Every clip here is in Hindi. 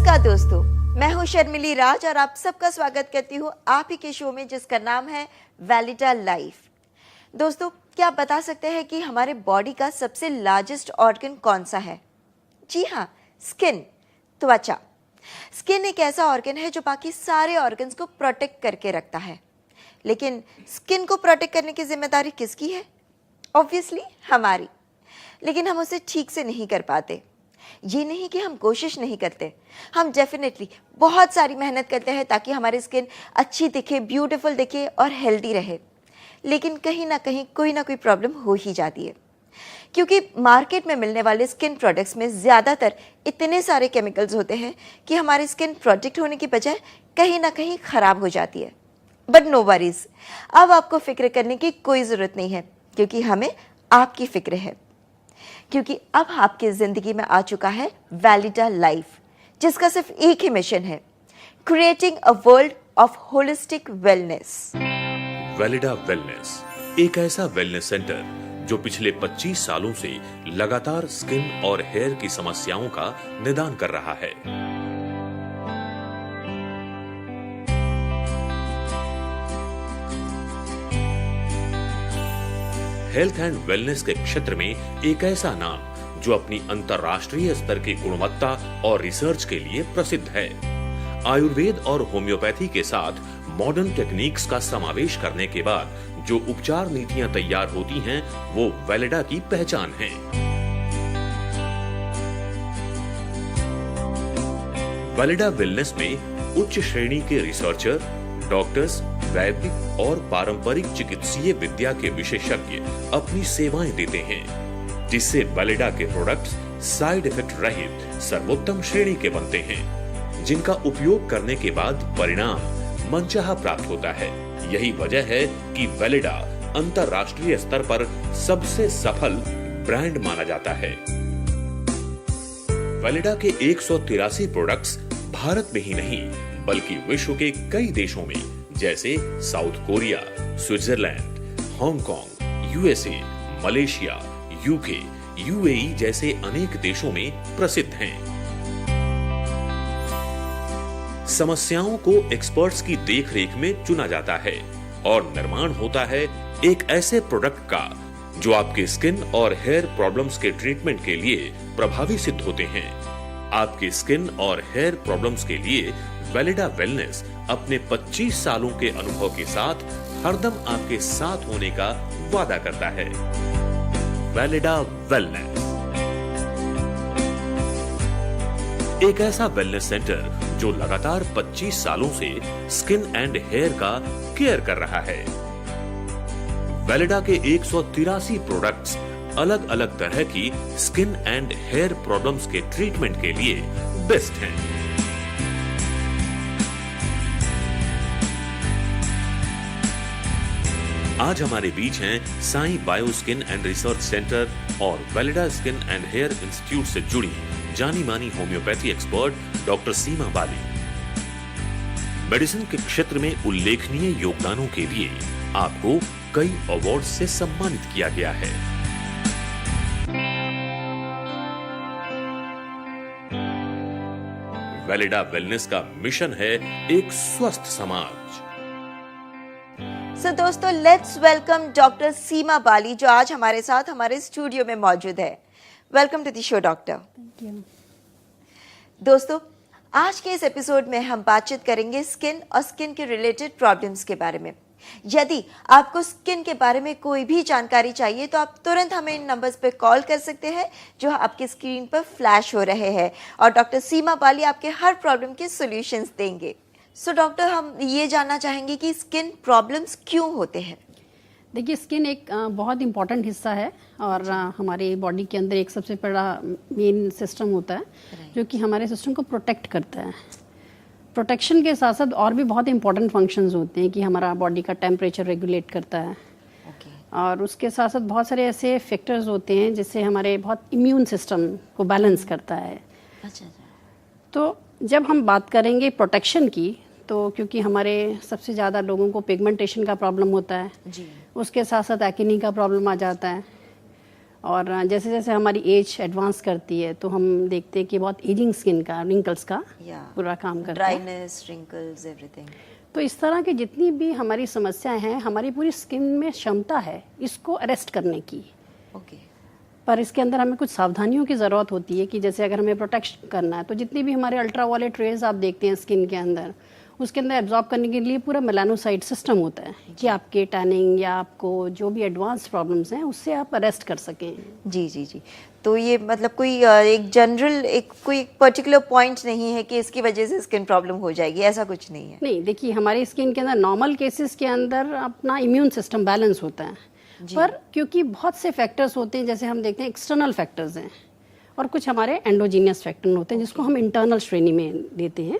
नमस्कार दोस्तों, मैं हूं शर्मिली राज और आप सबका स्वागत करती हूं आप ही के शो में जिसका नाम है वैलिडा लाइफ। दोस्तों, क्या आप बता सकते हैं कि हमारे बॉडी का सबसे लार्जेस्ट ऑर्गन कौन सा है? जी हाँ, स्किन, त्वचा। स्किन एक ऐसा ऑर्गन है जो बाकी सारे ऑर्गन्स को प्रोटेक्ट करके रखता है। लेकिन स्किन को प्रोटेक्ट करने की जिम्मेदारी किसकी है? ऑब्वियसली हमारी। लेकिन हम उसे ठीक से नहीं कर पाते। ये नहीं कि हम कोशिश नहीं करते, हम डेफिनेटली बहुत सारी मेहनत करते हैं ताकि हमारी स्किन अच्छी दिखे, ब्यूटीफुल दिखे और हेल्दी रहे। लेकिन कहीं ना कहीं कोई ना कोई प्रॉब्लम हो ही जाती है, क्योंकि मार्केट में मिलने वाले स्किन प्रोडक्ट्स में ज़्यादातर इतने सारे केमिकल्स होते हैं कि हमारी स्किन प्रोटेक्ट होने की बजाय कहीं ना कहीं ख़राब हो जाती है। बट नो वरीज, अब आपको फिक्र करने की कोई ज़रूरत नहीं है, क्योंकि हमें आपकी फिक्र है। क्योंकि अब आपकी जिंदगी में आ चुका है वैलिडा लाइफ, जिसका सिर्फ एक ही मिशन है, creating a world of holistic wellness. वैलिडा वेलनेस एक ऐसा वेलनेस सेंटर जो पिछले 25 सालों से लगातार स्किन और हेयर की समस्याओं का निदान कर रहा है। हेल्थ एंड वेलनेस के क्षेत्र में एक ऐसा नाम जो अपनी अंतर्राष्ट्रीय स्तर की गुणवत्ता और रिसर्च के लिए प्रसिद्ध है। आयुर्वेद और होम्योपैथी के साथ मॉडर्न टेक्निक्स का समावेश करने के बाद जो उपचार नीतियां तैयार होती हैं, वो वैलिडा की पहचान है। वैलिडा वेलनेस में उच्च श्रेणी के रिसर्चर, डॉक्टर्स, वैदिक और पारंपरिक चिकित्सीय विद्या के विशेषज्ञ अपनी सेवाएं देते हैं, जिससे वैलिडा के प्रोडक्ट्स साइड इफेक्ट रहित सर्वोत्तम श्रेणी के बनते हैं, जिनका उपयोग करने के बाद परिणाम मनचाहा प्राप्त होता है। यही वजह है कि वैलिडा अंतर्राष्ट्रीय स्तर पर सबसे सफल ब्रांड माना जाता है। वैलिडा के 183 प्रोडक्ट्स भारत में ही नहीं बल्कि विश्व के कई देशों में जैसे south Korea, Switzerland, Hong Kong, USA, Malaysia, UK, UAE जैसे अनेक देशों में प्रसिद्ध हैं। समस्याओं को एक्सपर्ट्स की देखरेख में चुना जाता है और निर्माण होता है एक ऐसे प्रोडक्ट का जो आपके स्किन और हेयर प्रॉब्लम्स के ट्रीटमेंट के लिए प्रभावी सिद्ध होते हैं। आपके स्किन और हेयर प्रॉब्लम्स के लिए वैलिडा वेलनेस अपने 25 सालों के अनुभव के साथ हरदम आपके साथ होने का वादा करता है। वैलिडा वेलनेस एक ऐसा वेलनेस सेंटर जो लगातार 25 सालों से स्किन एंड हेयर का केयर कर रहा है। वैलिडा के 183 प्रोडक्ट्स अलग अलग तरह की स्किन एंड हेयर प्रॉब्लम्स के ट्रीटमेंट के लिए बेस्ट हैं। आज हमारे बीच हैं Sai bio skin and research centre और वैलिडा स्किन एंड हेयर इंस्टीट्यूट से जुड़ी जानी मानी होम्योपैथी एक्सपर्ट डॉक्टर सीमा बाली। मेडिसिन के क्षेत्र में उल्लेखनीय योगदानों के लिए आपको कई अवार्ड से सम्मानित किया गया है। वैलिडा वेलनेस का मिशन है एक स्वस्थ समाज। सो दोस्तों, let's welcome doctor Seema Bali, जो आज हमारे साथ हमारे स्टूडियो में मौजूद है। Welcome to the show doctor. Thank you. दोस्तों, आज के इस एपिसोड में हम बातचीत करेंगे स्किन और स्किन के रिलेटेड प्रॉब्लम्स के बारे में। यदि आपको स्किन के बारे में कोई भी जानकारी चाहिए तो आप तुरंत हमें इन नंबर्स पे कॉल कर सकते हैं जो आपकी स्क्रीन पर फ्लैश हो रहे हैं, और डॉक्टर सीमा बाली आपके हर प्रॉब्लम के सॉल्यूशंस देंगे। सो डॉक्टर, हम ये जानना चाहेंगे कि स्किन प्रॉब्लम्स क्यों होते हैं? देखिए, स्किन एक बहुत इम्पॉर्टेंट हिस्सा है और हमारे बॉडी के अंदर एक सबसे बड़ा मेन सिस्टम होता है जो कि हमारे सिस्टम को प्रोटेक्ट करता है। प्रोटेक्शन के साथ साथ और भी बहुत इंपॉर्टेंट फंक्शंस होते हैं कि हमारा बॉडी का टेम्परेचर रेगुलेट करता है। और उसके साथ साथ बहुत सारे ऐसे फैक्टर्स होते हैं जिससे हमारे बहुत इम्यून सिस्टम को बैलेंस करता है। अच्छा। तो जब हम बात करेंगे प्रोटेक्शन की, तो क्योंकि हमारे सबसे ज़्यादा लोगों को पिगमेंटेशन का प्रॉब्लम होता है जी। उसके साथ साथ एक्ने का प्रॉब्लम आ जाता है। और जैसे जैसे हमारी एज एडवांस करती है तो हम देखते हैं कि बहुत एजिंग स्किन का, रिंकल्स का पूरा काम करता है, ड्राइनेस, रिंकल्स, एवरीथिंग। तो इस तरह की जितनी भी हमारी समस्याएं हैं, हमारी पूरी स्किन में क्षमता है इसको अरेस्ट करने की। ओके। पर इसके अंदर हमें कुछ सावधानियों की ज़रूरत होती है कि जैसे अगर हमें प्रोटेक्ट करना है तो जितनी भी हमारे अल्ट्रावायलेट रेज आप देखते हैं स्किन के अंदर, उसके अंदर एब्जॉर्ब करने के लिए पूरा मेलानोसाइट सिस्टम होता है कि आपके टैनिंग या आपको जो भी एडवांस प्रॉब्लम्स हैं उससे आप अरेस्ट कर सकें। जी जी जी। तो ये मतलब कोई एक जनरल कोई पर्टिकुलर पॉइंट नहीं है कि इसकी वजह से स्किन प्रॉब्लम हो जाएगी, ऐसा कुछ नहीं है। नहीं, देखिए हमारी स्किन के अंदर नॉर्मल केसेस के अंदर अपना इम्यून सिस्टम बैलेंस होता है, पर क्योंकि बहुत से फैक्टर्स होते हैं, जैसे हम देखते हैं एक्सटर्नल फैक्टर्स हैं और कुछ हमारे एंडोजीनियस फैक्टर होते हैं जिसको हम इंटरनल श्रेणी में देते हैं।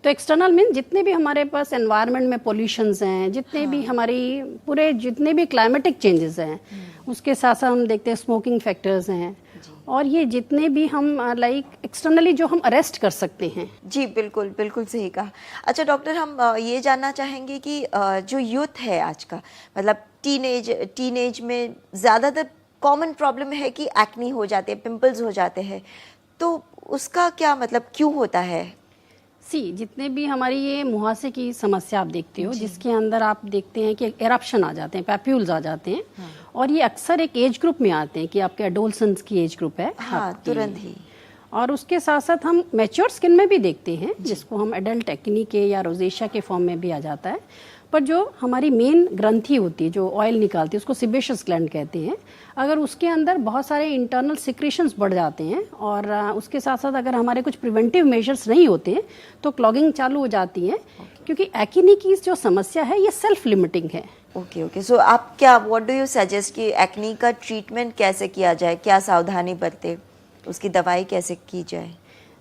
तो एक्सटर्नल मीन जितने भी हमारे पास एनवायरनमेंट में पोल्यूशंस हैं, जितने भी हमारी पूरे जितने भी क्लाइमेटिक चेंजेस हैं, उसके साथ साथ हम देखते हैं स्मोकिंग फैक्टर्स हैं, और ये जितने भी हम लाइक एक्सटर्नली जो हम अरेस्ट कर सकते हैं। जी बिल्कुल, बिल्कुल सही कहा। अच्छा डॉक्टर, हम ये जानना चाहेंगे कि जो यूथ है आज का, मतलब टीनेज में ज़्यादातर कॉमन प्रॉब्लम है कि एक्नी हो जाते हैं, पिंपल्स हो जाते हैं, तो उसका क्या मतलब क्यों होता है? जितने भी हमारी ये मुहासे की समस्या आप देखते हो, जिसके अंदर आप देखते हैं कि एरप्शन आ जाते हैं, पैप्यूल्स आ जाते हैं, और ये अक्सर एक एज ग्रुप में आते हैं कि आपके एडोलसेंस की एज ग्रुप है। हाँ, तुरंत ही। और उसके साथ साथ हम मैच्योर स्किन में भी देखते हैं, जिसको हम एडल्ट एक्नी के या रोजेशिया के फॉर्म में भी आ जाता है। पर जो हमारी मेन ग्रंथि होती है जो ऑयल निकालती है उसको सिबेशियस ग्लैंड कहते हैं, अगर उसके अंदर बहुत सारे इंटरनल सिक्रेशंस बढ़ जाते हैं और उसके साथ साथ अगर हमारे कुछ प्रिवेंटिव मेजर्स नहीं होते हैं तो क्लॉगिंग चालू हो जाती है, क्योंकि एक्नी की जो समस्या है ये सेल्फ लिमिटिंग है। ओके। सो आप क्या, व्हाट डू यू सजेस्ट कि एक्नी का ट्रीटमेंट कैसे किया जाए, क्या सावधानी बरते, उसकी दवाई कैसे की जाए?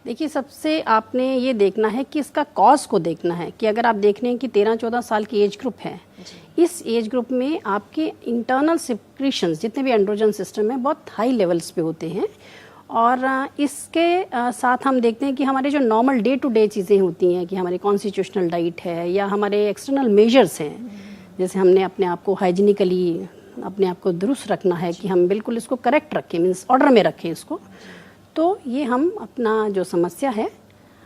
देखिए, सबसे आपने ये देखना है कि इसका कॉज को देखना है कि अगर आप देख रहे हैं कि 13-14 साल की एज ग्रुप है, इस एज ग्रुप में आपके इंटरनल सिक्रीशंस जितने भी एंड्रोजन सिस्टम में बहुत हाई लेवल्स पे होते हैं, और इसके साथ हम देखते हैं कि हमारे जो नॉर्मल डे टू डे चीज़ें होती हैं कि हमारी कॉन्स्टिट्यूशनल डाइट है या हमारे एक्सटर्नल मेजर्स हैं, जैसे हमने अपने आप को हाइजीनिकली अपने आप को दुरुस्त रखना है कि हम बिल्कुल इसको करेक्ट रखें, मीन्स ऑर्डर में रखें इसको, तो ये हम अपना जो समस्या है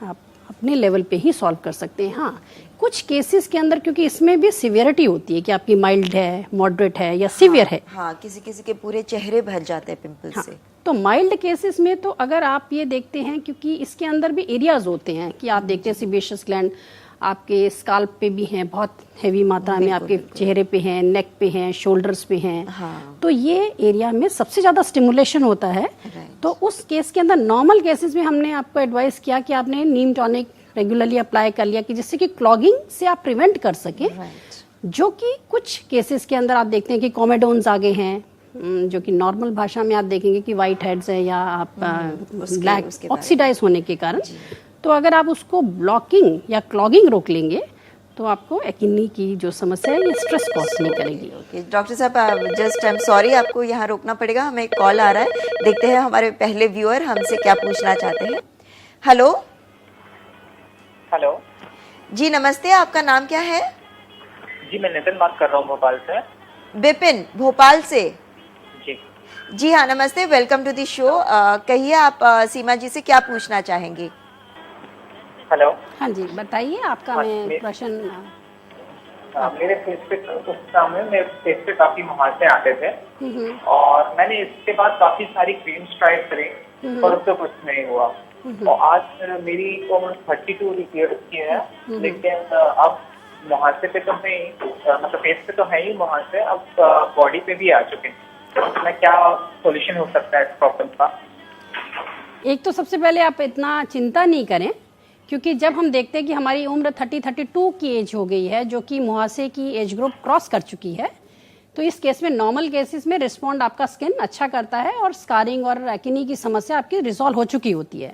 आप अपने लेवल पे ही सॉल्व कर सकते हैं। हाँ, कुछ केसेस के अंदर क्योंकि इसमें भी सिवियरिटी होती है कि आपकी माइल्ड है, मॉडरेट है या सिवियर है। हाँ, किसी के पूरे चेहरे भर जाते हैं पिंपल से। तो माइल्ड केसेस में तो अगर आप ये देखते हैं, क्योंकि इसके अंदर भी एरियाज होते हैं कि आप देखते हैं सिबेशियस ग्लैंड आपके स्काल्प पे भी हैं, बहुत हेवी मात्रा में आपके चेहरे पे हैं, नेक पे हैं, शोल्डर्स पे हैं। हाँ। तो ये एरिया में सबसे ज्यादा स्टिमुलेशन होता है। तो उस केस के अंदर नॉर्मल केसेस में हमने आपको एडवाइस किया कि आपने नीम टॉनिक रेगुलरली अप्लाई कर लिया कि जिससे कि क्लॉगिंग से आप प्रिवेंट कर सकें। जो कि कुछ केसेस के अंदर आप देखते हैं कि कॉमेडोन्स आ गए हैं, जो कि नॉर्मल भाषा में आप देखेंगे कि वाइट हेड्स है या आप ब्लैक ऑक्सीडाइज होने के कारण। तो अगर आप उसको ब्लॉकिंग या क्लॉगिंग रोक लेंगे तो आपको एक्नी की जो समस्या है ये स्ट्रेस कॉज नहीं करेगी। डॉक्टर साहब, जस्ट आई एम सॉरी, आपको यहाँ रोकना पड़ेगा, हमें एक कॉल आ रहा है, देखते हैं हमारे पहले व्यूअर हमसे क्या पूछना चाहते हैं। हेलो। हेलो जी नमस्ते, आपका नाम क्या है? जी, मैं नितिन बात कर रहा हूँ भोपाल से। विपिन, भोपाल से? जी जी हाँ, नमस्ते, वेलकम टू द शो। कहिए आप सीमा जी से क्या पूछना चाहेंगे? हेलो। हाँ जी, बताइए आपका मैं प्रश्न। मेरे फेस पे मेरे फेस पे काफी मुहासे आते थे और मैंने इसके बाद काफी सारी क्रीम्स ट्राई करी पर उससे कुछ नहीं हुआ। और आज मेरी उम्र 32 ईयर्स की है, लेकिन अब मुहासे पे तो नहीं, मतलब फेस पे तो है ही मुहासे, अब बॉडी पे भी आ चुके हैं। तो मैं क्या सोल्यूशन हो सकता है इस प्रॉब्लम का? एक तो सबसे पहले आप इतना चिंता नहीं करें, क्योंकि जब हम देखते हैं कि हमारी उम्र 30-32 की एज हो गई है, जो कि मुहासे की एज ग्रुप क्रॉस कर चुकी है, तो इस केस में नॉर्मल केसेस में रिस्पॉन्ड आपका स्किन अच्छा करता है और स्कारिंग और एक्नी की समस्या आपकी रिजॉल्व हो चुकी होती है।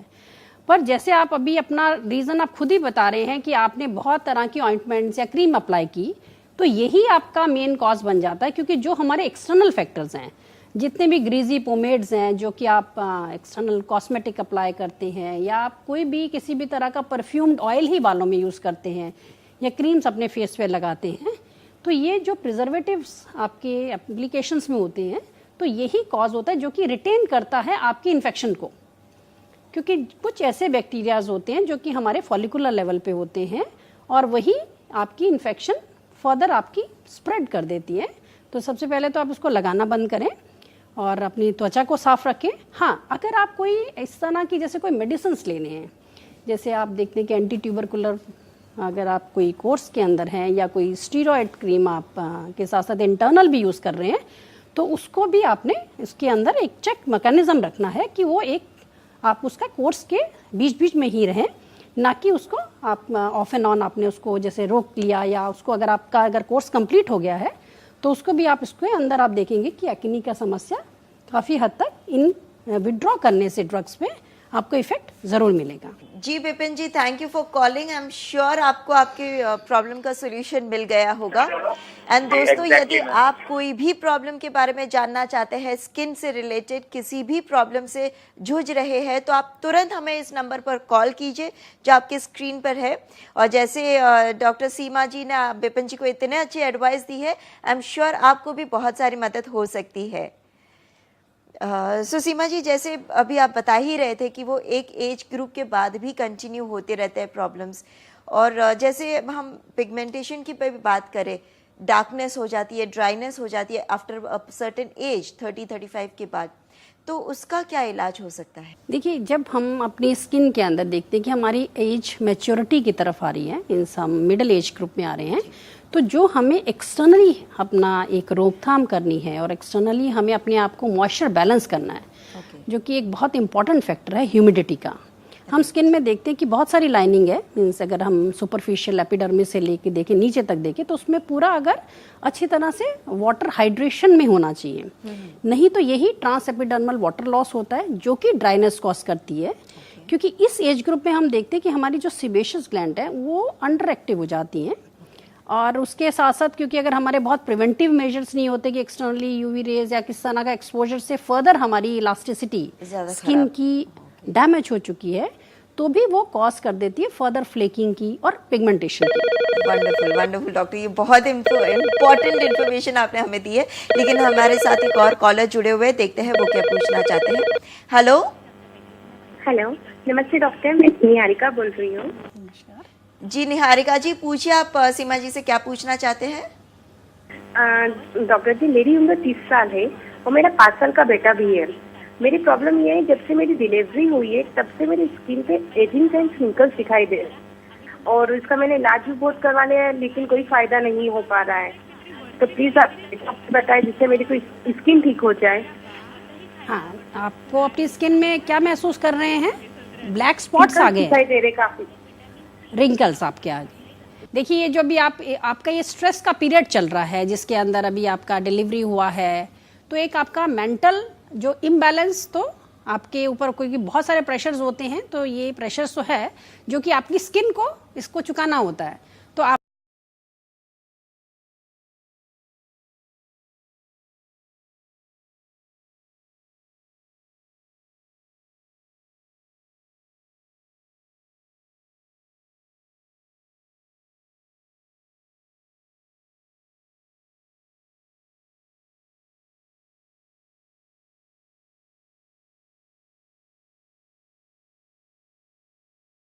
पर जैसे आप अभी अपना रीजन आप खुद ही बता रहे हैं कि आपने बहुत तरह की ऑइंटमेंट्स या क्रीम अप्लाई की, तो यही आपका मेन कॉज बन जाता है, क्योंकि जो हमारे एक्सटर्नल फैक्टर्स हैं, जितने भी ग्रीजी पोमेड्स हैं जो कि आप एक्सटर्नल कॉस्मेटिक अप्लाई करते हैं, या आप कोई भी किसी भी तरह का परफ्यूम्ड ऑयल ही बालों में यूज़ करते हैं या क्रीम्स अपने फेस पे लगाते हैं, तो ये जो प्रिजर्वेटिव्स आपके एप्लीकेशंस में होते हैं, तो यही कॉज होता है जो कि रिटेन करता है आपकी इन्फेक्शन को, क्योंकि कुछ ऐसे बैक्टीरियाज होते हैं जो कि हमारे फॉलिकुलर लेवल पे होते हैं और वही आपकी इन्फेक्शन फर्दर आपकी स्प्रेड कर देती है। तो सबसे पहले तो आप उसको लगाना बंद करें और अपनी त्वचा को साफ रखें। हाँ, अगर आप कोई इस तरह की जैसे कोई मेडिसिन लेने हैं, जैसे आप देखते हैं कि एंटी ट्यूबरकुलर अगर आप कोई कोर्स के अंदर हैं या कोई स्टीरॉयड क्रीम आप के साथ साथ इंटरनल भी यूज़ कर रहे हैं, तो उसको भी आपने इसके अंदर एक चेक मैकेनिज्म रखना है कि वो एक आप उसका कोर्स के बीच बीच में ही रहें, ना कि उसको आप ऑफ एंड ऑन आपने उसको जैसे रोक लिया, या उसको अगर आपका अगर कोर्स कंप्लीट हो गया है तो उसको भी आप इसके अंदर आप देखेंगे कि एक्ने का समस्या काफ़ी हद तक इन विड्रॉ करने से ड्रग्स में आपको इफेक्ट जरूर मिलेगा। जी Vipin ji, thank you for calling. I am sure आपको आपके प्रॉब्लम का सोल्यूशन मिल गया होगा। एंड दोस्तों, यदि आप कोई भी प्रॉब्लम के बारे में जानना चाहते हैं, स्किन से रिलेटेड किसी भी प्रॉब्लम से जूझ रहे हैं, तो आप तुरंत हमें इस नंबर पर कॉल कीजिए जो आपके स्क्रीन पर है। और जैसे डॉक्टर सीमा जी ने विपिन जी को इतने अच्छी एडवाइस दी है, आई एम श्योर आपको भी बहुत सारी मदद हो सकती है। सीमा जी, जैसे अभी आप बता ही रहे थे कि वो एक एज ग्रुप के बाद भी कंटिन्यू होते रहते हैं प्रॉब्लम्स, और जैसे हम पिगमेंटेशन की पे भी बात करें, डार्कनेस हो जाती है, ड्राइनेस हो जाती है आफ्टर अ सर्टेन एज 30-35 के बाद, तो उसका क्या इलाज हो सकता है? देखिए, जब हम अपनी स्किन के अंदर देखते हैं कि हमारी एज मैच्योरिटी की तरफ आ रही है, इन सब मिडिल एज ग्रुप में आ रहे हैं, तो जो हमें एक्सटर्नली अपना एक रोकथाम करनी है और एक्सटर्नली हमें अपने आप को मॉइस्चर बैलेंस करना है, जो कि एक बहुत इंपॉर्टेंट फैक्टर है ह्यूमिडिटी का। हम स्किन में देखते हैं कि बहुत सारी लाइनिंग है, मीन्स अगर हम सुपरफिशियल एपिडर्मिस से लेके देखें, नीचे तक देखें, तो उसमें पूरा अगर अच्छी तरह से वाटर हाइड्रेशन में होना चाहिए, नहीं तो यही ट्रांस एपिडर्मल वाटर लॉस होता है जो कि ड्राइनेस कॉज करती है। क्योंकि इस एज ग्रुप में हम देखते हैं कि हमारी जो सीबेशियस ग्लैंड है वो अंडर एक्टिव हो जाती हैं, और उसके साथ साथ क्योंकि अगर हमारे बहुत प्रिवेंटिव मेजर्स नहीं होते कि एक्सटर्नली यूवी रेज या किस तरह का एक्सपोजर से फर्दर हमारी इलास्टिसिटी स्किन की डैमेज हो चुकी है, तो भी वो कॉज कर देती है फर्दर फ्लेकिंग की और पिगमेंटेशन की। वंडरफुल वंडरफुल डॉक्टर, ये बहुत इम्पोर्टेंट इन्फॉर्मेशन आपने हमें दी है। लेकिन हमारे साथ एक और कॉलर जुड़े हुए, देखते हैं वो क्या पूछना चाहते हैं। हेलो हेलो, नमस्ते डॉक्टर, मैं निहारिका बोल रही हूँ। जी निहारिका जी, पूछिए आप सीमा जी से क्या पूछना चाहते हैं? डॉक्टर जी, मेरी उम्र 30 साल है और मेरा 5 साल का बेटा भी है। मेरी प्रॉब्लम ये है, जब से मेरी डिलीवरी हुई है तब से मेरी स्किन पे एजिंग एंड रिंकल्स दिखाई दे रहे हैं, और इसका मैंने इलाज भी बहुत करवा लिया है लेकिन कोई फायदा नहीं हो पा रहा है। तो प्लीज आप बताएं जिससे मेरी कोई स्किन ठीक हो जाए। हाँ, आपको अपनी स्किन में क्या महसूस कर रहे हैं? ब्लैक स्पॉट्स आ गए दिखाई दे रहे काफी, रिंकल्स आपके आगे। देखिए, ये जो भी आपका ये स्ट्रेस का पीरियड चल रहा है, जिसके अंदर अभी आपका डिलीवरी हुआ है, तो एक आपका मेंटल जो इम्बैलेंस तो आपके ऊपर, क्योंकि बहुत सारे प्रेशर्स होते हैं, तो ये प्रेशर्स तो है जो कि आपकी स्किन को इसको चुकाना होता है।